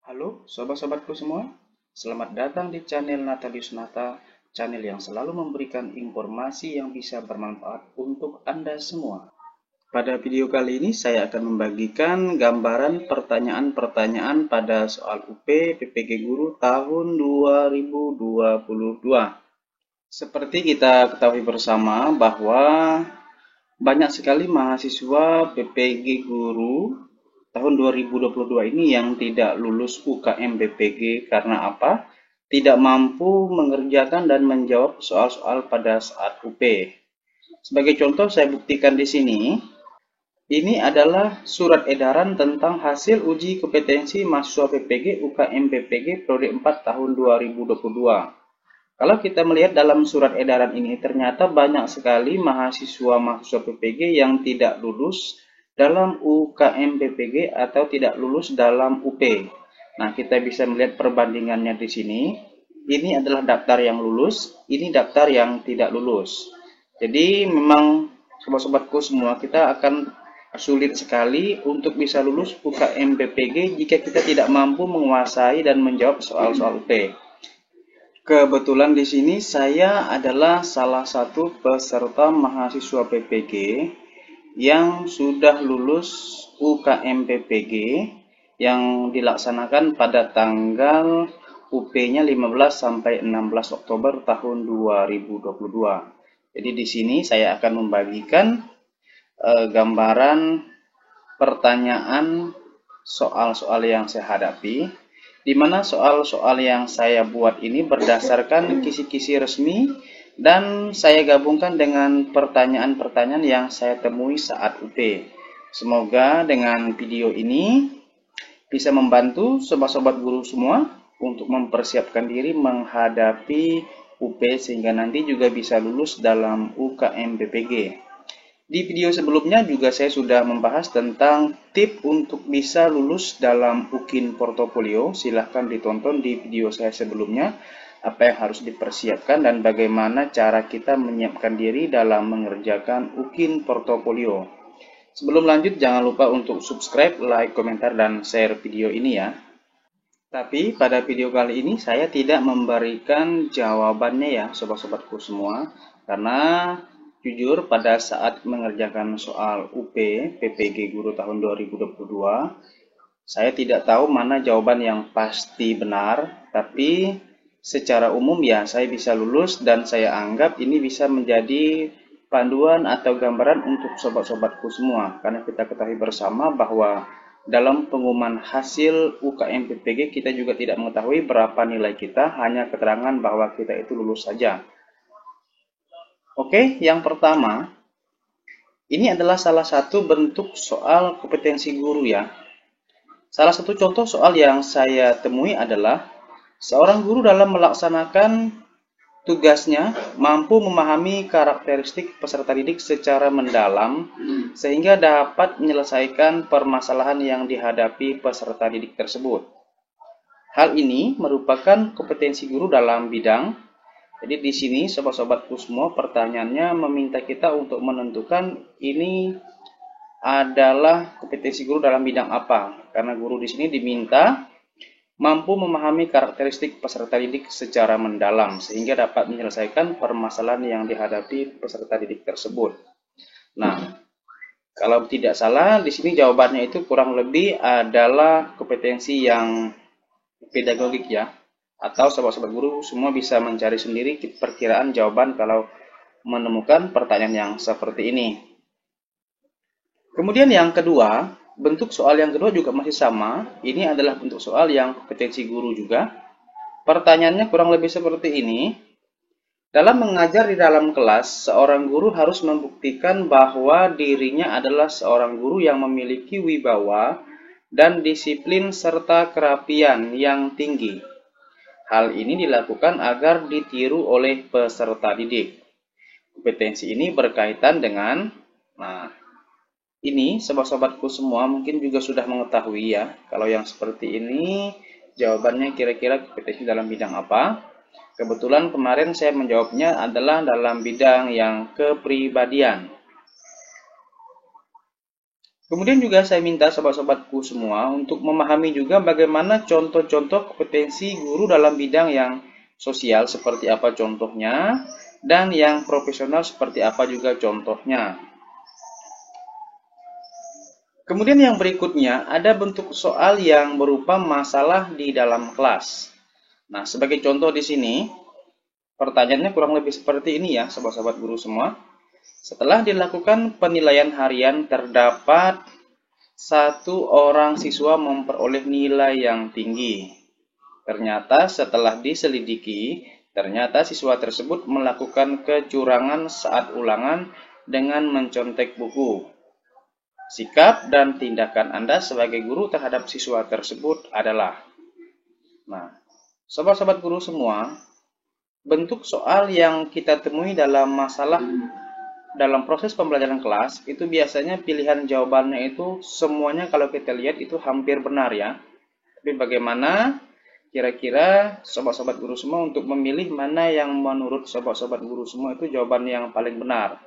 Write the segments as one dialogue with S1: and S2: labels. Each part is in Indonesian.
S1: Halo sobat-sobatku semua, selamat datang di channel Natalius Nata, channel yang selalu memberikan informasi yang bisa bermanfaat untuk Anda semua. Pada video kali ini saya akan membagikan gambaran pertanyaan-pertanyaan pada soal UP PPG Guru tahun 2022. Seperti kita ketahui bersama bahwa banyak sekali mahasiswa PPG Guru tahun 2022 ini yang tidak lulus UKM BPG karena apa? Tidak mampu mengerjakan dan menjawab soal-soal pada saat UP. Sebagai contoh saya buktikan di sini. Ini adalah surat edaran tentang hasil uji kompetensi mahasiswa PPG UKM BPG Prodi 4 tahun 2022. Kalau kita melihat dalam surat edaran ini, ternyata banyak sekali mahasiswa-mahasiswa PPG yang tidak lulus dalam UKM PPG atau tidak lulus dalam UP. Nah, kita bisa melihat perbandingannya di sini. Ini adalah daftar yang lulus, ini daftar yang tidak lulus. Jadi memang sobat-sobatku semua, kita akan sulit sekali untuk bisa lulus UKM PPG jika kita tidak mampu menguasai dan menjawab soal-soal UP. Kebetulan di sini saya adalah salah satu peserta mahasiswa PPG yang sudah lulus UKM PPG yang dilaksanakan pada tanggal UP-nya 15 sampai 16 Oktober tahun 2022. Jadi di sini saya akan membagikan gambaran pertanyaan soal-soal yang saya hadapi, di mana soal-soal yang saya buat ini berdasarkan kisi-kisi resmi dan saya gabungkan dengan pertanyaan-pertanyaan yang saya temui saat UP. Semoga dengan video ini bisa membantu sobat-sobat guru semua untuk mempersiapkan diri menghadapi UP sehingga nanti juga bisa lulus dalam UKM BPG. Di video sebelumnya juga saya sudah membahas tentang tip untuk bisa lulus dalam UKIN Portofolio. Silahkan ditonton di video saya sebelumnya, apa yang harus dipersiapkan dan bagaimana cara kita menyiapkan diri dalam mengerjakan UKIN Portofolio. Sebelum lanjut, jangan lupa untuk subscribe, like, komentar, dan share video ini ya. Tapi pada video kali ini saya tidak memberikan jawabannya ya sobat-sobatku semua, karena jujur pada saat mengerjakan soal UP PPG Guru tahun 2022, saya tidak tahu mana jawaban yang pasti benar, tapi secara umum ya saya bisa lulus dan saya anggap ini bisa menjadi panduan atau gambaran untuk sobat-sobatku semua, karena kita ketahui bersama bahwa dalam pengumuman hasil UKM PPG kita juga tidak mengetahui berapa nilai kita, hanya keterangan bahwa kita itu lulus saja. Oke, yang pertama, ini adalah salah satu bentuk soal kompetensi guru ya. Salah satu contoh soal yang saya temui adalah seorang guru dalam melaksanakan tugasnya mampu memahami karakteristik peserta didik secara mendalam sehingga dapat menyelesaikan permasalahan yang dihadapi peserta didik tersebut. Hal ini merupakan kompetensi guru dalam bidang. Jadi di sini sobat-sobatku semua pertanyaannya meminta kita untuk menentukan ini adalah kompetensi guru dalam bidang apa. Karena guru di sini diminta mampu memahami karakteristik peserta didik secara mendalam sehingga dapat menyelesaikan permasalahan yang dihadapi peserta didik tersebut. Nah, kalau tidak salah di sini jawabannya itu kurang lebih adalah kompetensi yang pedagogik ya. Atau sobat-sobat guru semua bisa mencari sendiri perkiraan jawaban kalau menemukan pertanyaan yang seperti ini. Kemudian yang kedua, bentuk soal yang kedua juga masih sama. Ini adalah bentuk soal yang kompetensi guru juga. Pertanyaannya kurang lebih seperti ini. Dalam mengajar di dalam kelas, seorang guru harus membuktikan bahwa dirinya adalah seorang guru yang memiliki wibawa dan disiplin serta kerapian yang tinggi. Hal ini dilakukan agar ditiru oleh peserta didik. Kompetensi ini berkaitan dengan, ini sobat-sobatku semua mungkin juga sudah mengetahui ya. Kalau yang seperti ini jawabannya kira-kira kompetensi dalam bidang apa? Kebetulan kemarin saya menjawabnya adalah dalam bidang yang kepribadian. Kemudian juga saya minta sobat-sobatku semua untuk memahami juga bagaimana contoh-contoh kompetensi guru dalam bidang yang sosial seperti apa contohnya, dan yang profesional seperti apa juga contohnya. Kemudian yang berikutnya ada bentuk soal yang berupa masalah di dalam kelas. Nah, sebagai contoh di sini, pertanyaannya kurang lebih seperti ini ya, sobat-sobat guru semua. Setelah dilakukan penilaian harian, terdapat satu orang siswa memperoleh nilai yang tinggi. Ternyata setelah diselidiki, ternyata siswa tersebut melakukan kecurangan saat ulangan dengan mencontek buku. Sikap dan tindakan Anda sebagai guru terhadap siswa tersebut adalah. Nah, sobat-sobat guru semua, bentuk soal yang kita temui dalam proses pembelajaran kelas itu biasanya pilihan jawabannya itu semuanya kalau kita lihat itu hampir benar ya. Tapi bagaimana kira-kira sobat-sobat guru semua untuk memilih mana yang menurut sobat-sobat guru semua itu jawaban yang paling benar?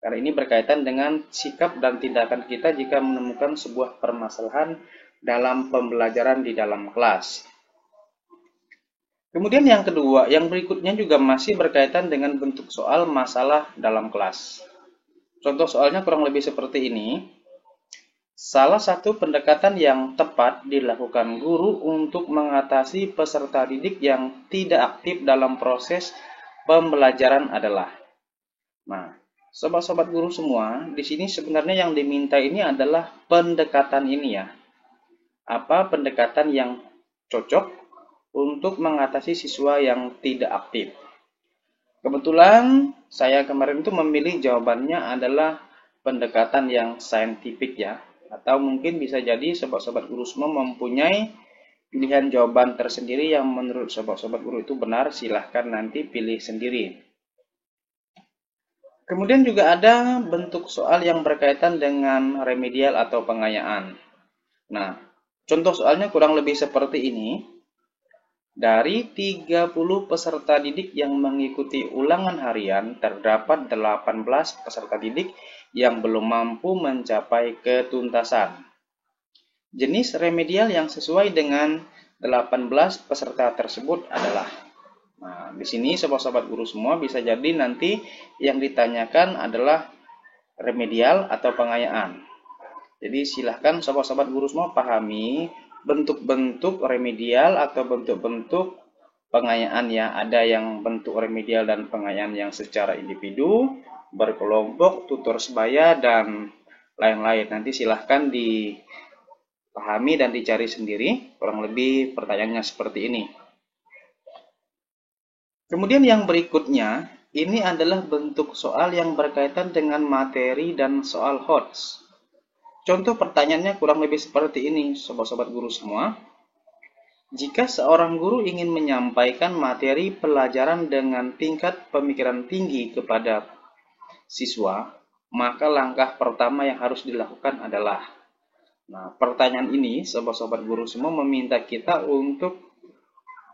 S1: Karena ini berkaitan dengan sikap dan tindakan kita jika menemukan sebuah permasalahan dalam pembelajaran di dalam kelas. Kemudian yang kedua, yang berikutnya juga masih berkaitan dengan bentuk soal masalah dalam kelas. Contoh soalnya kurang lebih seperti ini. Salah satu pendekatan yang tepat dilakukan guru untuk mengatasi peserta didik yang tidak aktif dalam proses pembelajaran adalah. Nah, sobat-sobat guru semua, di sini sebenarnya yang diminta ini adalah pendekatan ini ya. Apa pendekatan yang cocok untuk mengatasi siswa yang tidak aktif? Kebetulan saya kemarin itu memilih jawabannya adalah pendekatan yang saintifik ya. Atau mungkin bisa jadi sobat-sobat guru semua mempunyai pilihan jawaban tersendiri yang menurut sobat-sobat guru itu benar, silahkan nanti pilih sendiri. Kemudian juga ada bentuk soal yang berkaitan dengan remedial atau pengayaan. Nah, contoh soalnya kurang lebih seperti ini. Dari 30 peserta didik yang mengikuti ulangan harian, terdapat 18 peserta didik yang belum mampu mencapai ketuntasan. Jenis remedial yang sesuai dengan 18 peserta tersebut adalah. Nah, di sini sobat-sobat guru semua bisa jadi nanti yang ditanyakan adalah remedial atau pengayaan. Jadi silahkan sobat-sobat guru semua pahami bentuk-bentuk remedial atau bentuk-bentuk pengayaan ya. Ada yang bentuk remedial dan pengayaan yang secara individu, berkelompok, tutor sebaya, dan lain-lain. Nanti silahkan dipahami dan dicari sendiri. Kurang lebih pertanyaannya seperti ini. Kemudian yang berikutnya, ini adalah bentuk soal yang berkaitan dengan materi dan soal HOTS. Contoh pertanyaannya kurang lebih seperti ini, sobat-sobat guru semua. Jika seorang guru ingin menyampaikan materi pelajaran dengan tingkat pemikiran tinggi kepada siswa, maka langkah pertama yang harus dilakukan adalah. Nah, pertanyaan ini, sobat-sobat guru semua meminta kita untuk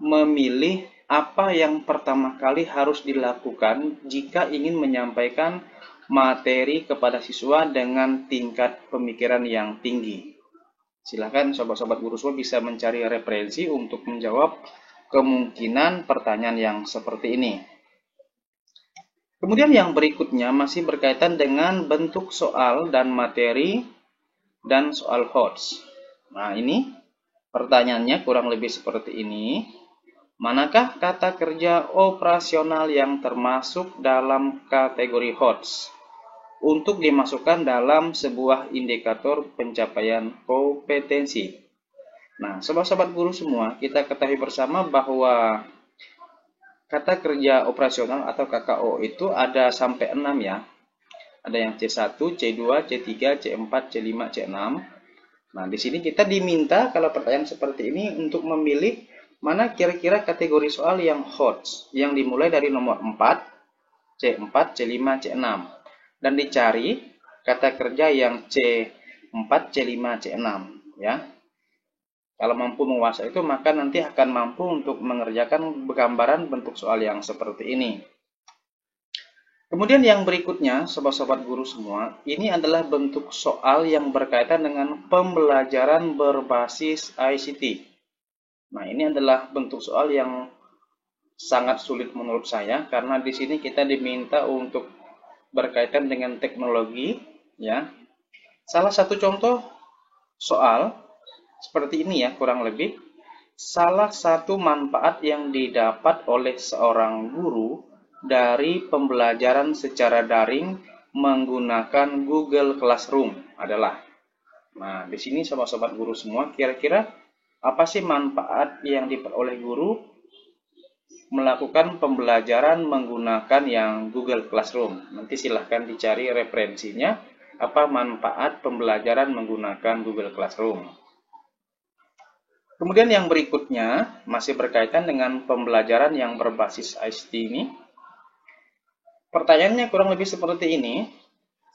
S1: memilih apa yang pertama kali harus dilakukan jika ingin menyampaikan materi kepada siswa dengan tingkat pemikiran yang tinggi. Silakan sobat-sobat guru semua bisa mencari referensi untuk menjawab kemungkinan pertanyaan yang seperti ini. Kemudian yang berikutnya masih berkaitan dengan bentuk soal dan materi dan soal HOTS. Nah, ini pertanyaannya kurang lebih seperti ini. Manakah kata kerja operasional yang termasuk dalam kategori HOTS untuk dimasukkan dalam sebuah indikator pencapaian kompetensi? Nah, sobat-sobat guru semua, kita ketahui bersama bahwa kata kerja operasional atau KKO itu ada sampai 6 ya. Ada yang C1, C2, C3, C4, C5, C6. Nah, di sini kita diminta kalau pertanyaan seperti ini untuk memilih mana kira-kira kategori soal yang HOTS, yang dimulai dari nomor 4, C4, C5, C6. Dan dicari kata kerja yang C4, C5, C6. Ya. Kalau mampu menguasai itu, maka nanti akan mampu untuk mengerjakan gambaran bentuk soal yang seperti ini. Kemudian yang berikutnya, sobat-sobat guru semua, ini adalah bentuk soal yang berkaitan dengan pembelajaran berbasis ICT. Nah, ini adalah bentuk soal yang sangat sulit menurut saya, karena di sini kita diminta untuk berkaitan dengan teknologi, ya. Salah satu contoh soal seperti ini ya, kurang lebih. Salah satu manfaat yang didapat oleh seorang guru dari pembelajaran secara daring menggunakan Google Classroom adalah. Nah, di sini sobat-sobat guru semua, kira-kira apa sih manfaat yang diperoleh guru melakukan pembelajaran menggunakan yang Google Classroom? Nanti silahkan dicari referensinya, apa manfaat pembelajaran menggunakan Google Classroom. Kemudian yang berikutnya masih berkaitan dengan pembelajaran yang berbasis ICT ini. Pertanyaannya kurang lebih seperti ini.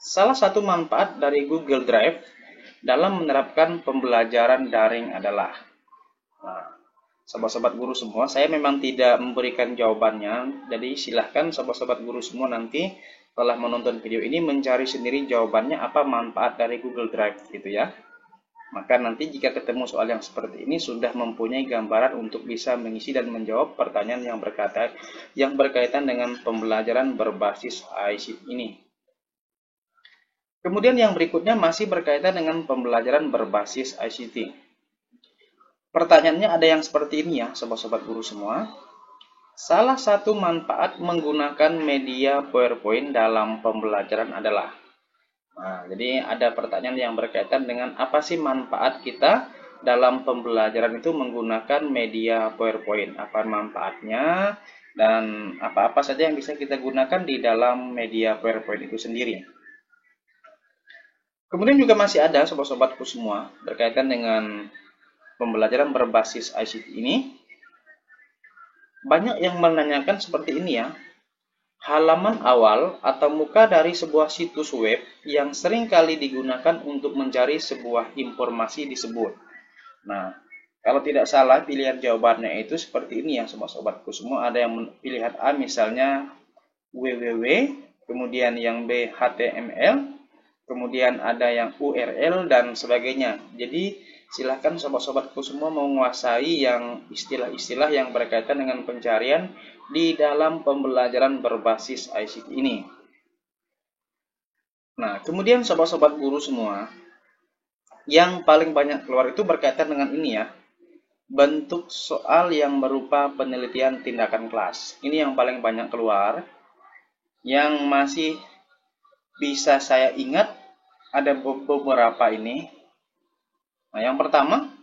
S1: Salah satu manfaat dari Google Drive dalam menerapkan pembelajaran daring adalah. Nah, sobat-sobat guru semua, saya memang tidak memberikan jawabannya. Jadi silahkan sobat-sobat guru semua nanti setelah menonton video ini mencari sendiri jawabannya apa manfaat dari Google Drive gitu ya. Maka nanti jika ketemu soal yang seperti ini sudah mempunyai gambaran untuk bisa mengisi dan menjawab pertanyaan yang berkaitan dengan pembelajaran berbasis ICT ini. Kemudian yang berikutnya masih berkaitan dengan pembelajaran berbasis ICT. Pertanyaannya ada yang seperti ini ya, sobat-sobat guru semua. Salah satu manfaat menggunakan media PowerPoint dalam pembelajaran adalah. Nah, jadi ada pertanyaan yang berkaitan dengan apa sih manfaat kita dalam pembelajaran itu menggunakan media PowerPoint. Apa manfaatnya dan apa-apa saja yang bisa kita gunakan di dalam media PowerPoint itu sendiri. Kemudian juga masih ada sobat-sobatku semua berkaitan dengan pembelajaran berbasis ICT ini. Banyak yang menanyakan seperti ini ya. Halaman awal atau muka dari sebuah situs web yang sering kali digunakan untuk mencari sebuah informasi disebut. Nah, kalau tidak salah pilihan jawabannya itu seperti ini ya sobat-sobatku semua. Ada yang pilihan A misalnya www, kemudian yang B HTML, kemudian ada yang URL dan sebagainya. Jadi silahkan sobat-sobatku semua menguasai yang istilah-istilah yang berkaitan dengan pencarian di dalam pembelajaran berbasis ICT ini. Nah, kemudian sobat-sobat guru semua, yang paling banyak keluar itu berkaitan dengan ini ya, bentuk soal yang berupa penelitian tindakan kelas. Ini yang paling banyak keluar. Yang masih bisa saya ingat ada beberapa ini. Nah, yang pertama,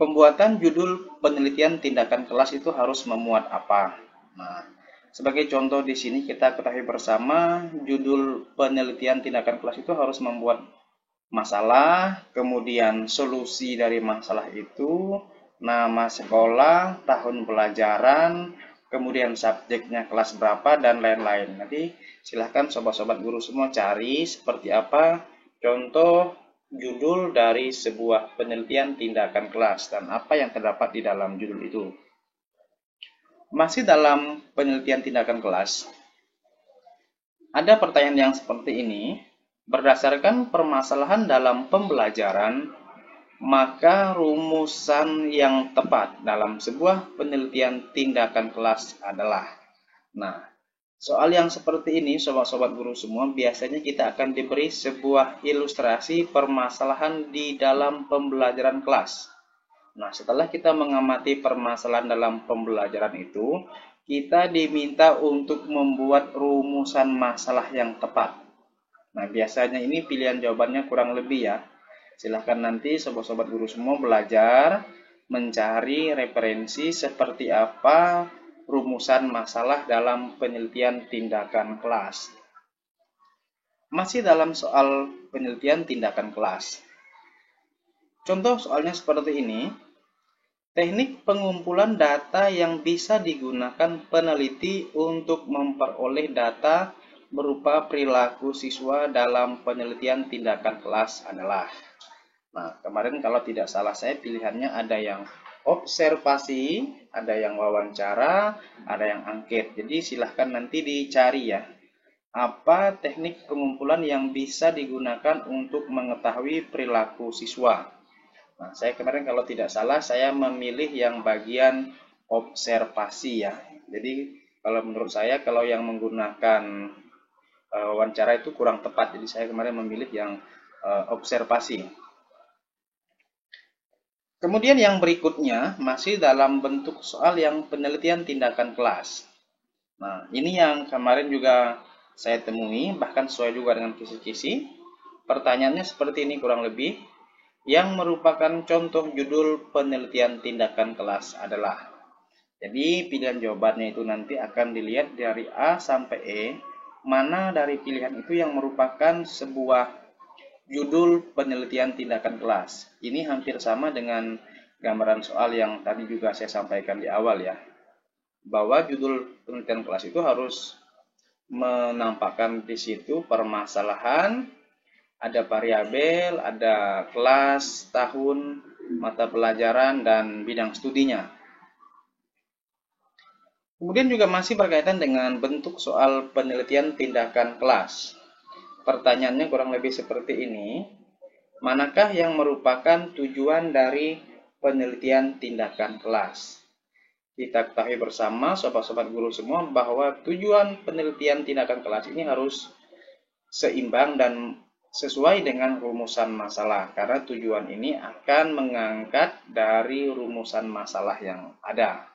S1: pembuatan judul penelitian tindakan kelas itu harus memuat apa? Nah, sebagai contoh di sini kita ketahui bersama, judul penelitian tindakan kelas itu harus membuat masalah, kemudian solusi dari masalah itu, nama sekolah, tahun pelajaran, kemudian subjeknya kelas berapa, dan lain-lain. Nanti silahkan sobat-sobat guru semua cari seperti apa contoh judul dari sebuah penelitian tindakan kelas dan apa yang terdapat di dalam judul itu. Masih dalam penelitian tindakan kelas, ada pertanyaan yang seperti ini. Berdasarkan permasalahan dalam pembelajaran, maka rumusan yang tepat dalam sebuah penelitian tindakan kelas adalah. Nah, soal yang seperti ini, sobat-sobat guru semua, biasanya kita akan diberi sebuah ilustrasi permasalahan di dalam pembelajaran kelas. Nah, setelah kita mengamati permasalahan dalam pembelajaran itu, kita diminta untuk membuat rumusan masalah yang tepat. Nah, biasanya ini pilihan jawabannya kurang lebih ya. Silahkan nanti sobat-sobat guru semua belajar mencari referensi seperti apa rumusan masalah dalam penelitian tindakan kelas. Masih dalam soal penelitian tindakan kelas. Contoh soalnya seperti ini. Teknik pengumpulan data yang bisa digunakan peneliti untuk memperoleh data berupa perilaku siswa dalam penelitian tindakan kelas adalah. Nah, kemarin kalau tidak salah saya pilihannya ada yang observasi, ada yang wawancara, ada yang angket. Jadi silahkan nanti dicari ya. apa teknik pengumpulan yang bisa digunakan untuk mengetahui perilaku siswa? Nah, saya kemarin kalau tidak salah saya memilih yang bagian observasi ya. Jadi kalau menurut saya kalau yang menggunakan wawancara itu kurang tepat. Jadi saya kemarin memilih yang observasi. Kemudian yang berikutnya masih dalam bentuk soal yang penelitian tindakan kelas. Nah, ini yang kemarin juga saya temui, bahkan sesuai juga dengan kisi-kisi. Pertanyaannya seperti ini kurang lebih. Yang merupakan contoh judul penelitian tindakan kelas adalah. Jadi pilihan jawabannya itu nanti akan dilihat dari A sampai E. Mana dari pilihan itu yang merupakan sebuah judul penelitian tindakan kelas. Ini hampir sama dengan gambaran soal yang tadi juga saya sampaikan di awal ya. Bahwa judul penelitian kelas itu harus menampakkan di situ permasalahan, ada variabel, ada kelas, tahun, mata pelajaran, dan bidang studinya. Kemudian juga masih berkaitan dengan bentuk soal penelitian tindakan kelas. Pertanyaannya kurang lebih seperti ini. Manakah yang merupakan tujuan dari penelitian tindakan kelas? Kita ketahui bersama, sobat-sobat guru semua, bahwa tujuan penelitian tindakan kelas ini harus seimbang dan sesuai dengan rumusan masalah. Karena tujuan ini akan mengangkat dari rumusan masalah yang ada.